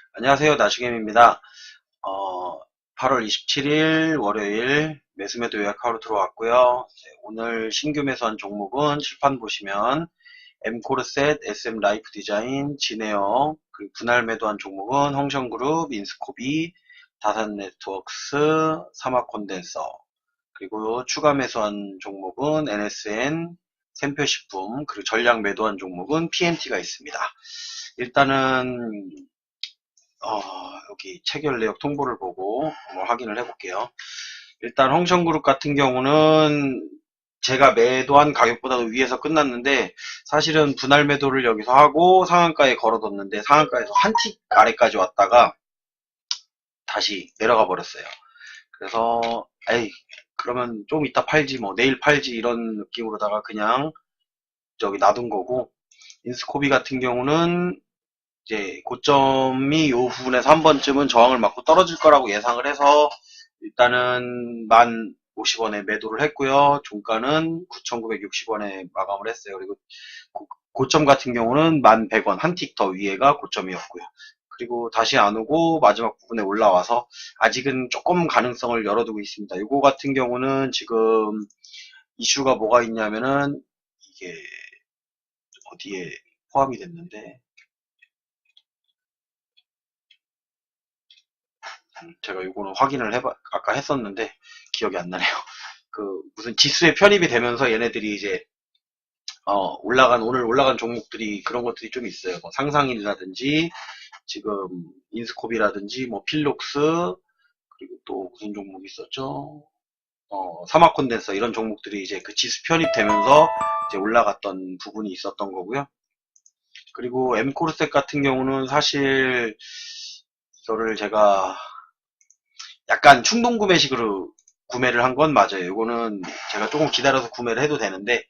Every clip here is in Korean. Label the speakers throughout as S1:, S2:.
S1: 안녕하세요. 나시겜입니다. 8월 27일 월요일 매수매도 요약하러 들어왔고요. 오늘 신규 매수한 종목은 칠판 보시면 M코르셋, SM 라이프 디자인, 진에어, 그리고 분할 매도한 종목은 홍성그룹, 인스코비, 다산네트워크스, 사마콘덴서, 그리고 추가 매수한 종목은 NSN, 샘표식품, 그리고 전량 매도한 종목은 PMT가 있습니다. 일단은 여기 체결 내역 통보를 보고 한번 확인을 해볼게요. 일단 홍성그룹 같은 경우는 제가 매도한 가격보다도 위에서 끝났는데 사실은 분할 매도를 여기서 하고 상한가에 걸어뒀는데 상한가에서 한 틱 아래까지 왔다가 다시 내려가 버렸어요. 그래서 에이 그러면 좀 이따 팔지 뭐 내일 팔지 이런 느낌으로다가 그냥 저기 놔둔 거고, 인스코비 같은 경우는 이제 고점이 요 부분에서 한 번쯤은 저항을 맞고 떨어질 거라고 예상을 해서 일단은 1050원에 매도를 했고요. 종가는 9,960원에 마감을 했어요. 그리고 고점 같은 경우는 1100원, 한 틱 더 위에가 고점이었고요. 그리고 다시 안 오고 마지막 부분에 올라와서 아직은 조금 가능성을 열어두고 있습니다. 이거 같은 경우는 지금 이슈가 뭐가 있냐면은 이게 어디에 포함이 됐는데, 제가 이거는 확인을 아까 했었는데 기억이 안 나네요. 그 무슨 지수에 편입이 되면서 얘네들이 이제 오늘 올라간 종목들이 그런 것들이 좀 있어요. 뭐 상상일이라든지 지금 인스코비라든지 뭐 필록스, 그리고 또 무슨 종목이 있었죠? 사마콘덴서 이런 종목들이 이제 그 지수 편입되면서 이제 올라갔던 부분이 있었던 거고요. 그리고 엠코르셋 같은 경우는 사실 이거를 제가 약간 충동 구매식으로 구매를 한 건 맞아요. 이거는 제가 조금 기다려서 구매를 해도 되는데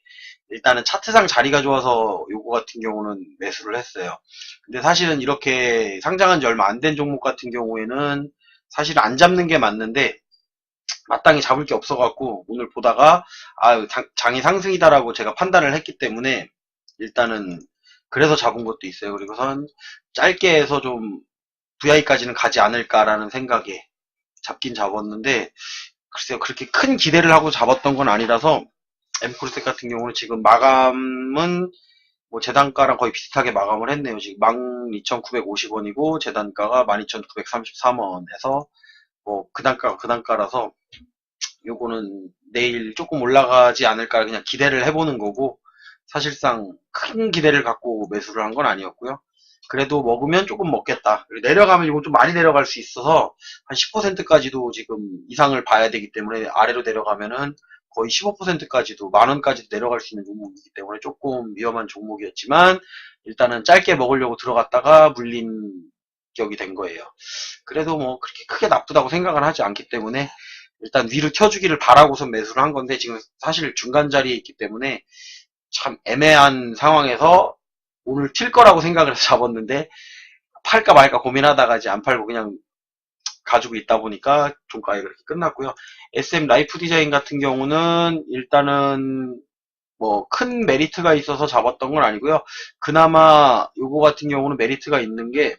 S1: 일단은 차트상 자리가 좋아서 요거 같은 경우는 매수를 했어요. 근데 사실은 이렇게 상장한 지 얼마 안 된 종목 같은 경우에는 사실 안 잡는 게 맞는데 마땅히 잡을 게 없어갖고 오늘 보다가 장이 상승이다라고 제가 판단을 했기 때문에 일단은 그래서 잡은 것도 있어요. 그리고선 짧게 해서 좀 VI까지는 가지 않을까라는 생각에 잡긴 잡았는데, 글쎄요, 그렇게 큰 기대를 하고 잡았던 건 아니라서 엠코르셋 같은 경우는 지금 마감은 뭐 재단가랑 거의 비슷하게 마감을 했네요. 지금 12,950원이고 재단가가 12,933원에서 뭐 그 단가가 그 단가라서 요거는 내일 조금 올라가지 않을까 그냥 기대를 해보는 거고, 사실상 큰 기대를 갖고 매수를 한 건 아니었고요. 그래도 먹으면 조금 먹겠다. 내려가면 이건 좀 많이 내려갈 수 있어서 한 10%까지도 지금 이상을 봐야 되기 때문에, 아래로 내려가면은 거의 15%까지도 만원까지도 내려갈 수 있는 종목이기 때문에 조금 위험한 종목이었지만 일단은 짧게 먹으려고 들어갔다가 물린 격이 된 거예요. 그래도 뭐 그렇게 크게 나쁘다고 생각을 하지 않기 때문에 일단 위로 켜주기를 바라고선 매수를 한 건데, 지금 사실 중간 자리에 있기 때문에 참 애매한 상황에서 오늘 튈 거라고 생각을 해서 잡았는데 팔까 말까 고민하다가 이제 안 팔고 그냥 가지고 있다 보니까 종가에 그렇게 끝났고요. SM 라이프 디자인 같은 경우는 일단은 뭐 큰 메리트가 있어서 잡았던 건 아니고요. 그나마 요거 같은 경우는 메리트가 있는 게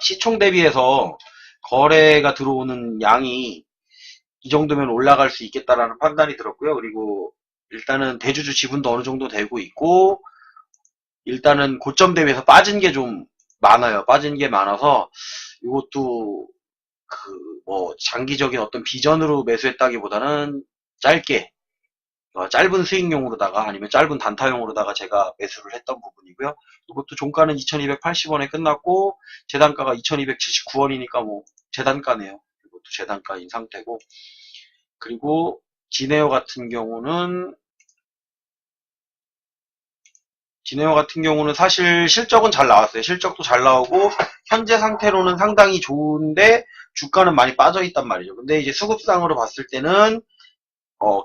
S1: 시총 대비해서 거래가 들어오는 양이 이 정도면 올라갈 수 있겠다라는 판단이 들었고요. 그리고 일단은 대주주 지분도 어느 정도 되고 있고, 일단은 고점 대비해서 빠진 게 좀 많아요. 빠진 게 많아서 이것도 그 뭐 장기적인 어떤 비전으로 매수했다기보다는 짧게 짧은 스윙용으로다가 아니면 짧은 단타용으로다가 제가 매수를 했던 부분이고요. 이것도 종가는 2280원에 끝났고 재단가가 2279원이니까 뭐 재단가네요. 이것도 재단가인 상태고, 그리고 지네어 같은 경우는 사실 실적은 잘 나왔어요. 실적도 잘 나오고 현재 상태로는 상당히 좋은데 주가는 많이 빠져 있단 말이죠. 근데 이제 수급상으로 봤을 때는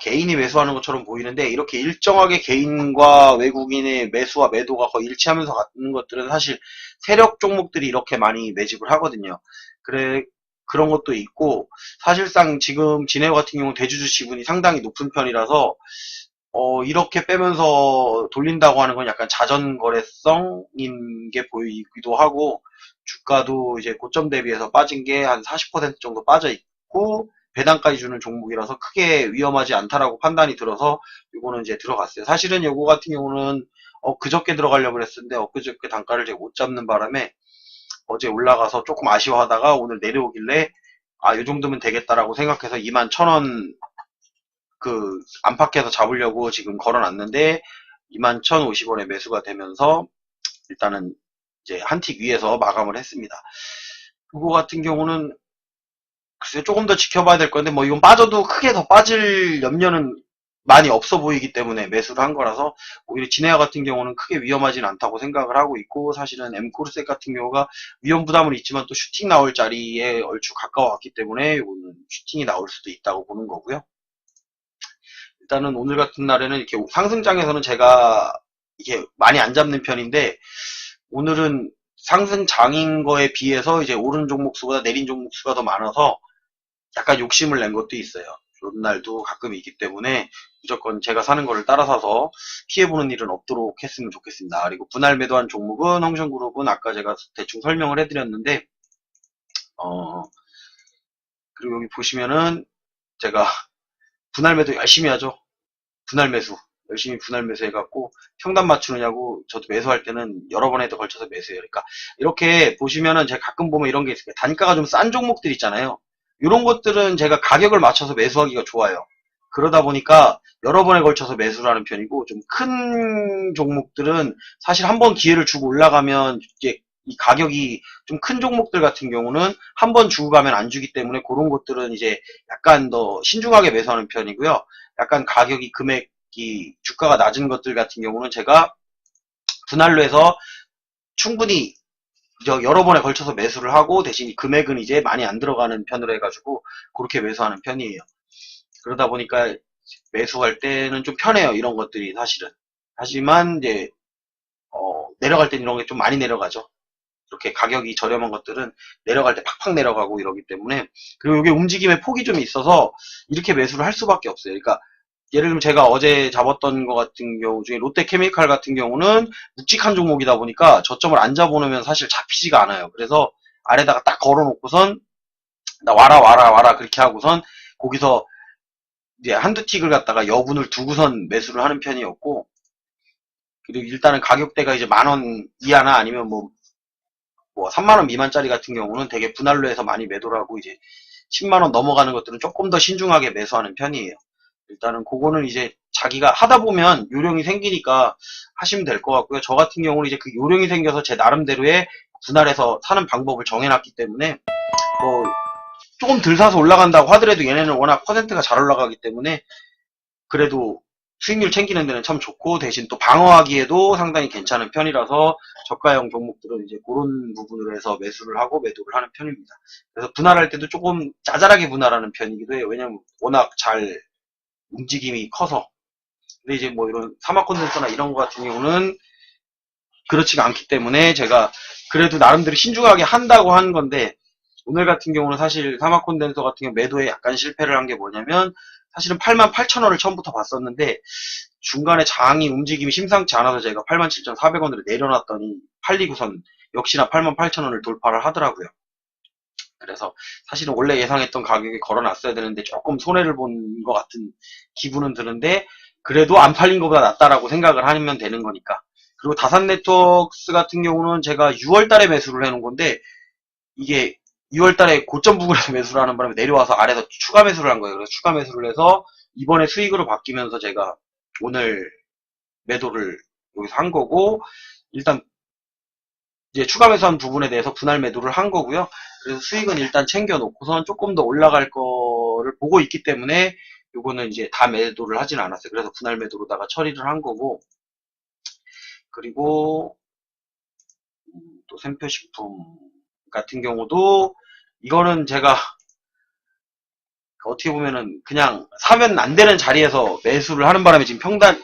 S1: 개인이 매수하는 것처럼 보이는데, 이렇게 일정하게 개인과 외국인의 매수와 매도가 거의 일치하면서 가는 것들은 사실 세력 종목들이 이렇게 많이 매집을 하거든요. 그런 것도 있고, 사실상 지금 진에어 같은 경우는 대주주 지분이 상당히 높은 편이라서 이렇게 빼면서 돌린다고 하는 건 약간 자전거래성인 게 보이기도 하고, 주가도 이제 고점 대비해서 빠진 게 한 40% 정도 빠져 있고, 배당까지 주는 종목이라서 크게 위험하지 않다라고 판단이 들어서 요거는 이제 들어갔어요. 사실은 요거 같은 경우는 그저께 들어가려고 했었는데 엊그저께 단가를 제가 못 잡는 바람에 어제 올라가서 조금 아쉬워하다가 오늘 내려오길래 요 정도면 되겠다라고 생각해서 21,000원 그 안팎에서 잡으려고 지금 걸어놨는데 21,050원에 매수가 되면서 일단은 이제 한 틱 위에서 마감을 했습니다. 그거 같은 경우는 글쎄 조금 더 지켜봐야 될 건데 뭐 이건 빠져도 크게 더 빠질 염려는 많이 없어 보이기 때문에 매수를 한 거라서 오히려 진에어 같은 경우는 크게 위험하진 않다고 생각을 하고 있고, 사실은 엠코르셋 같은 경우가 위험 부담은 있지만 또 슈팅 나올 자리에 얼추 가까워왔기 때문에 이거는 슈팅이 나올 수도 있다고 보는 거고요. 일단은 오늘 같은 날에는 이렇게 상승장에서는 제가 이게 많이 안 잡는 편인데, 오늘은 상승장인 거에 비해서 이제 오른 종목 수보다 내린 종목 수가 더 많아서 약간 욕심을 낸 것도 있어요. 그런 날도 가끔 있기 때문에 무조건 제가 사는 거를 따라 사서 피해보는 일은 없도록 했으면 좋겠습니다. 그리고 분할 매도한 종목은 홍션그룹은 아까 제가 대충 설명을 해드렸는데, 그리고 여기 보시면은 제가 분할 매도 열심히 하죠. 분할 매수. 열심히 분할 매수 해갖고 평단 맞추느냐고 저도 매수할 때는 여러 번에 더 걸쳐서 매수해요. 그러니까 이렇게 보시면은 제가 가끔 보면 이런 게 있어요. 단가가 좀 싼 종목들 있잖아요. 이런 것들은 제가 가격을 맞춰서 매수하기가 좋아요. 그러다 보니까 여러 번에 걸쳐서 매수를 하는 편이고, 좀 큰 종목들은 사실 한번 기회를 주고 올라가면 이제 이 가격이 좀 큰 종목들 같은 경우는 한 번 주고 가면 안 주기 때문에 그런 것들은 이제 약간 더 신중하게 매수하는 편이고요. 약간 가격이 금액이 주가가 낮은 것들 같은 경우는 제가 분할로 해서 충분히 여러 번에 걸쳐서 매수를 하고, 대신 금액은 이제 많이 안 들어가는 편으로 해가지고 그렇게 매수하는 편이에요. 그러다 보니까 매수할 때는 좀 편해요. 이런 것들이 사실은. 하지만 이제 내려갈 땐 이런 게 좀 많이 내려가죠. 이렇게 가격이 저렴한 것들은 내려갈 때 팍팍 내려가고 이러기 때문에. 그리고 이게 움직임의 폭이 좀 있어서 이렇게 매수를 할 수밖에 없어요. 그러니까 예를 들면 제가 어제 잡았던 것 같은 경우 중에 롯데케미칼 같은 경우는 묵직한 종목이다 보니까 저점을 안 잡아놓으면 사실 잡히지가 않아요. 그래서 아래다가 딱 걸어놓고선 나 와라 와라 와라 그렇게 하고선 거기서 이제 한두 틱을 갖다가 여분을 두고선 매수를 하는 편이었고, 그리고 일단은 가격대가 이제 10,000원 이하나 아니면 뭐 3만원 미만짜리 같은 경우는 되게 분할로 해서 많이 매도를 하고, 이제 10만원 넘어가는 것들은 조금 더 신중하게 매수하는 편이에요. 일단은 그거는 이제 자기가 하다 보면 요령이 생기니까 하시면 될 것 같고요. 저 같은 경우는 이제 그 요령이 생겨서 제 나름대로의 분할해서 사는 방법을 정해놨기 때문에 뭐 조금 덜 사서 올라간다고 하더라도 얘네는 워낙 퍼센트가 잘 올라가기 때문에 그래도 수익률 챙기는 데는 참 좋고, 대신 또 방어하기에도 상당히 괜찮은 편이라서 저가형 종목들은 이제 그런 부분으로 해서 매수를 하고 매도를 하는 편입니다. 그래서 분할할 때도 조금 짜잘하게 분할하는 편이기도 해요. 왜냐면 워낙 잘 움직임이 커서. 근데 이제 뭐 이런 사막 콘덴서나 이런 거 같은 경우는 그렇지가 않기 때문에 제가 그래도 나름대로 신중하게 한다고 하는 건데, 오늘 같은 경우는 사실 사막 콘덴서 같은 경우 매도에 약간 실패를 한 게 뭐냐면, 사실은 88,000원을 처음부터 봤었는데 중간에 장이 움직임이 심상치 않아서 제가 87,400원으로 내려놨더니 팔리고선 역시나 88,000원을 돌파를 하더라고요. 그래서 사실은 원래 예상했던 가격에 걸어놨어야 되는데 조금 손해를 본 것 같은 기분은 드는데, 그래도 안 팔린 것보다 낫다라고 생각을 하면 되는 거니까. 그리고 다산 네트워크스 같은 경우는 제가 6월달에 매수를 해놓은 건데, 이게 6월달에 고점 부근에서 매수를 하는 바람에 내려와서 아래에서 추가 매수를 한 거예요. 그래서 추가 매수를 해서 이번에 수익으로 바뀌면서 제가 오늘 매도를 여기서 한 거고, 일단 이제 추가 매수한 부분에 대해서 분할 매도를 한 거고요. 그래서 수익은 일단 챙겨 놓고선 조금 더 올라갈 거를 보고 있기 때문에 요거는 이제 다 매도를 하진 않았어요. 그래서 분할 매도로다가 처리를 한 거고, 그리고 또 샘표식품 같은 경우도 이거는 제가 어떻게 보면은 그냥 사면 안 되는 자리에서 매수를 하는 바람에 지금 평단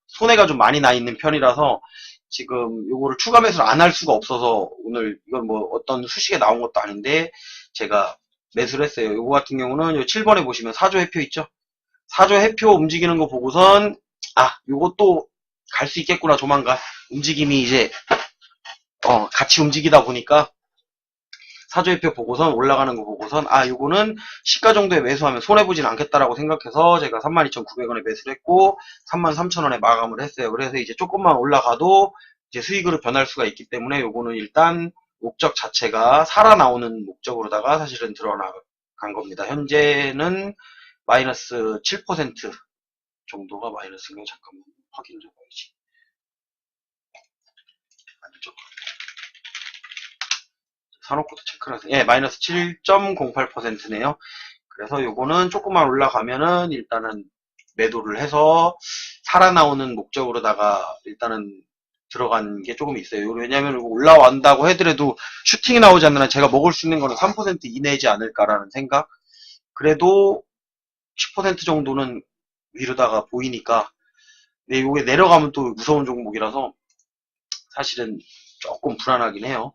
S1: 손해가 좀 많이 나 있는 편이라서 지금 요거를 추가 매수를 안 할 수가 없어서 오늘 이건 뭐 어떤 수식에 나온 것도 아닌데 제가 매수를 했어요. 요거 같은 경우는 요 7번에 보시면 사조 해표 있죠? 사조 해표 움직이는 거 보고선 요것도 갈 수 있겠구나, 조만간. 움직임이 이제, 같이 움직이다 보니까, 사조회표 보고선, 올라가는 거 보고선, 요거는 시가 정도에 매수하면 손해보진 않겠다라고 생각해서 제가 32,900원에 매수를 했고, 33,000원에 마감을 했어요. 그래서 이제 조금만 올라가도 이제 수익으로 변할 수가 있기 때문에 요거는 일단 목적 자체가 살아나오는 목적으로다가 사실은 들어간 겁니다. 현재는 마이너스 7% 정도가 마이너스인가요? 잠깐만 확인 좀 해봐야지. 아니죠. 사놓고도 체크를 하세요. 예, 마이너스 7.08%네요. 그래서 요거는 조금만 올라가면은 일단은 매도를 해서 살아나오는 목적으로다가 일단은 들어간 게 조금 있어요. 왜냐면 올라온다고 해더라도 슈팅이 나오지 않는 한 제가 먹을 수 있는 거는 3% 이내지 않을까라는 생각. 그래도 10% 정도는 위로다가 보이니까. 근데 이게 내려가면 또 무서운 종목이라서 사실은 조금 불안하긴 해요.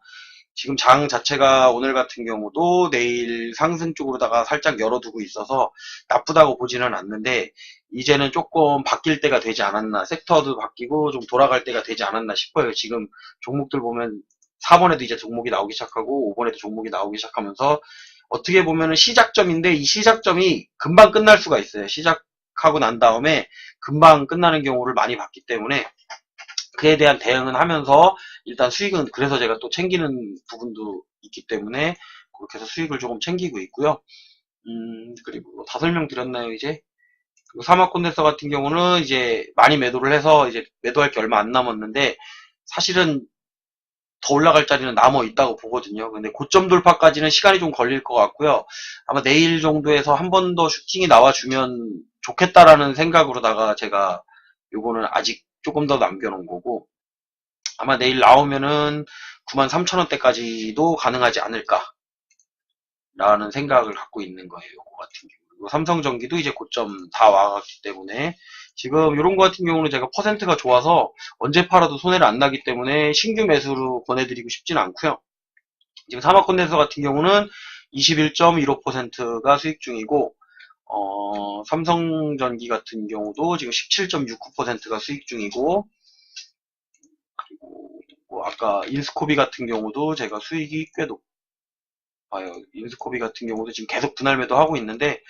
S1: 지금 장 자체가 오늘 같은 경우도 내일 상승 쪽으로다가 살짝 열어두고 있어서 나쁘다고 보지는 않는데 이제는 조금 바뀔 때가 되지 않았나, 섹터도 바뀌고 좀 돌아갈 때가 되지 않았나 싶어요. 지금 종목들 보면 4번에도 이제 종목이 나오기 시작하고 5번에도 종목이 나오기 시작하면서 어떻게 보면은 시작점인데 이 시작점이 금방 끝날 수가 있어요. 시작하고 난 다음에 금방 끝나는 경우를 많이 봤기 때문에 그에 대한 대응은 하면서 일단 수익은 그래서 제가 또 챙기는 부분도 있기 때문에 그렇게 해서 수익을 조금 챙기고 있고요. 그리고 다 설명드렸나요, 이제? 그리고 사막 콘덴서 같은 경우는 이제 많이 매도를 해서 이제 매도할 게 얼마 안 남았는데 사실은 더 올라갈 자리는 남아 있다고 보거든요. 근데 고점 돌파까지는 시간이 좀 걸릴 것 같고요. 아마 내일 정도에서 한 번 더 슈팅이 나와주면 좋겠다라는 생각으로다가 제가 요거는 아직 조금 더 남겨놓은 거고 아마 내일 나오면은 93,000원대까지도 가능하지 않을까라는 생각을 갖고 있는 거예요. 요거 같은 경우. 그리고 삼성전기도 이제 고점 다 와갔기 때문에 지금 이런 거 같은 경우는 제가 퍼센트가 좋아서 언제 팔아도 손해를 안 나기 때문에 신규 매수로 보내드리고 싶지는 않고요. 지금 사막콘덴서 같은 경우는 21.15%가 수익 중이고 삼성전기 같은 경우도 지금 17.69%가 수익 중이고 그리고 뭐 아까 인스코비 같은 경우도 제가 수익이 꽤 높아요. 인스코비 같은 경우도 지금 계속 분할 매도하고 있는데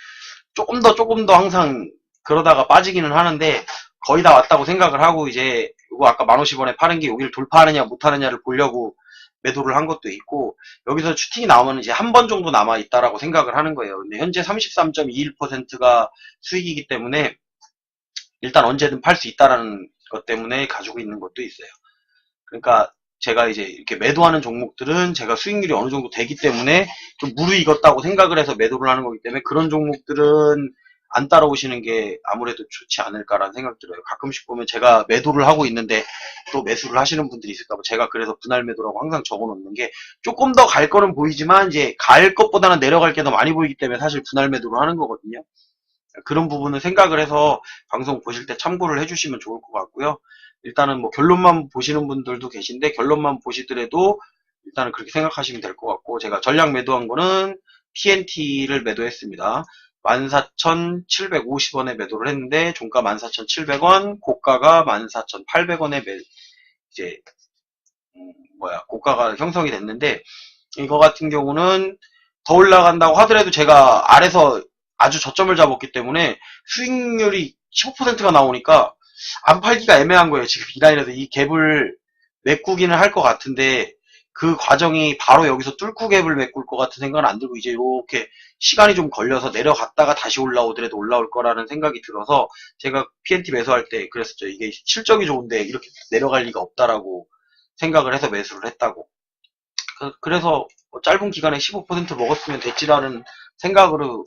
S1: 조금 더 항상 그러다가 빠지기는 하는데 거의 다 왔다고 생각을 하고 이제 이거 아까 15,000원에 파는 게 여기를 돌파하느냐 못하느냐를 보려고 매도를 한 것도 있고 여기서 슈팅이 나오면 이제 한 번 정도 남아 있다라고 생각을 하는 거예요. 근데 현재 33.21%가 수익이기 때문에 일단 언제든 팔 수 있다라는 것 때문에 가지고 있는 것도 있어요. 그러니까 제가 이제 이렇게 매도하는 종목들은 제가 수익률이 어느 정도 되기 때문에 좀 무르익었다고 생각을 해서 매도를 하는 거기 때문에 그런 종목들은 안 따라오시는 게 아무래도 좋지 않을까라는 생각 들어요. 가끔씩 보면 제가 매도를 하고 있는데 또 매수를 하시는 분들이 있을까 봐 제가 그래서 분할 매도라고 항상 적어 놓는 게 조금 더 갈 거는 보이지만 이제 갈 것보다는 내려갈 게 더 많이 보이기 때문에 사실 분할 매도를 하는 거거든요. 그런 부분을 생각을 해서 방송 보실 때 참고를 해주시면 좋을 것 같고요. 일단은 뭐 결론만 보시는 분들도 계신데 결론만 보시더라도 일단은 그렇게 생각하시면 될 것 같고 제가 전량 매도한 거는 PNT를 매도했습니다. 14,750원에 매도를 했는데 종가 14,700원, 고가가 14,800원에 이제 고가가 형성이 됐는데 이거 같은 경우는 더 올라간다고 하더라도 제가 아래서 아주 저점을 잡았기 때문에 수익률이 15%가 나오니까 안 팔기가 애매한 거예요. 지금 이 라인에서 이 갭을 메꾸기는 할 것 같은데 그 과정이 바로 여기서 뚫고 갭을 메꿀 것 같은 생각은 안 들고 이제 이렇게 시간이 좀 걸려서 내려갔다가 다시 올라오더라도 올라올 거라는 생각이 들어서 제가 PNT 매수할 때 그랬었죠. 이게 실적이 좋은데 이렇게 내려갈 리가 없다라고 생각을 해서 매수를 했다고. 그래서 짧은 기간에 15% 먹었으면 됐지라는 생각으로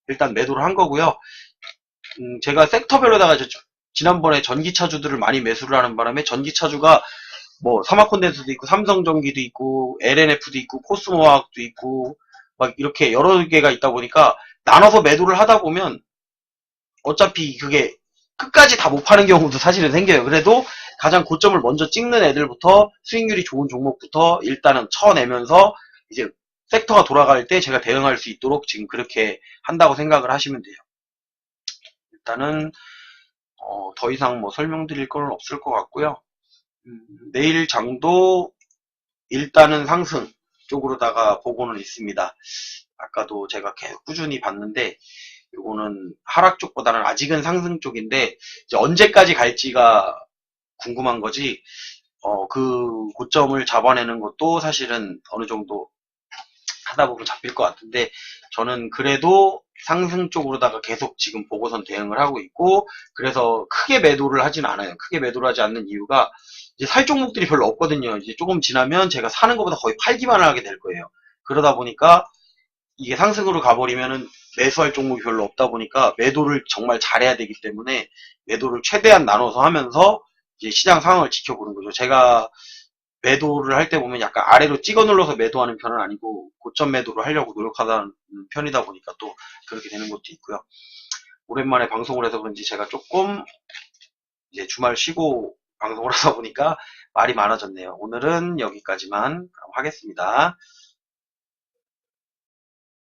S1: 일단 매도를 한 거고요. 제가 섹터별로다가 지난번에 전기차주들을 많이 매수를 하는 바람에 전기차주가 뭐 사마콘덴스도 있고 삼성전기도 있고 LNF도 있고 코스모화학도 있고 막 이렇게 여러 개가 있다 보니까 나눠서 매도를 하다 보면 어차피 그게 끝까지 다 못 파는 경우도 사실은 생겨요. 그래도 가장 고점을 먼저 찍는 애들부터 수익률이 좋은 종목부터 일단은 쳐내면서 이제 섹터가 돌아갈 때 제가 대응할 수 있도록 지금 그렇게 한다고 생각을 하시면 돼요. 일단은 더 이상 뭐 설명드릴 건 없을 것 같고요. 내일 장도 일단은 상승 쪽으로다가 보고는 있습니다. 아까도 제가 계속 꾸준히 봤는데 이거는 하락 쪽보다는 아직은 상승 쪽인데 이제 언제까지 갈지가 궁금한 거지. 그 고점을 잡아내는 것도 사실은 어느 정도 하다 보면 잡힐 것 같은데 저는 그래도 상승 쪽으로다가 계속 지금 보고선 대응을 하고 있고 그래서 크게 매도를 하진 않아요. 크게 매도를 하지 않는 이유가 이제 살 종목들이 별로 없거든요. 이제 조금 지나면 제가 사는 것보다 거의 팔기만 하게 될 거예요. 그러다 보니까 이게 상승으로 가버리면은 매수할 종목이 별로 없다 보니까 매도를 정말 잘해야 되기 때문에 매도를 최대한 나눠서 하면서 이제 시장 상황을 지켜보는 거죠. 제가 매도를 할 때 보면 약간 아래로 찍어 눌러서 매도하는 편은 아니고 고점 매도를 하려고 노력하는 편이다 보니까 또 그렇게 되는 것도 있고요. 오랜만에 방송을 해서 그런지 제가 조금 이제 주말 쉬고 방송을 하다 보니까 말이 많아졌네요. 오늘은 여기까지만 하겠습니다.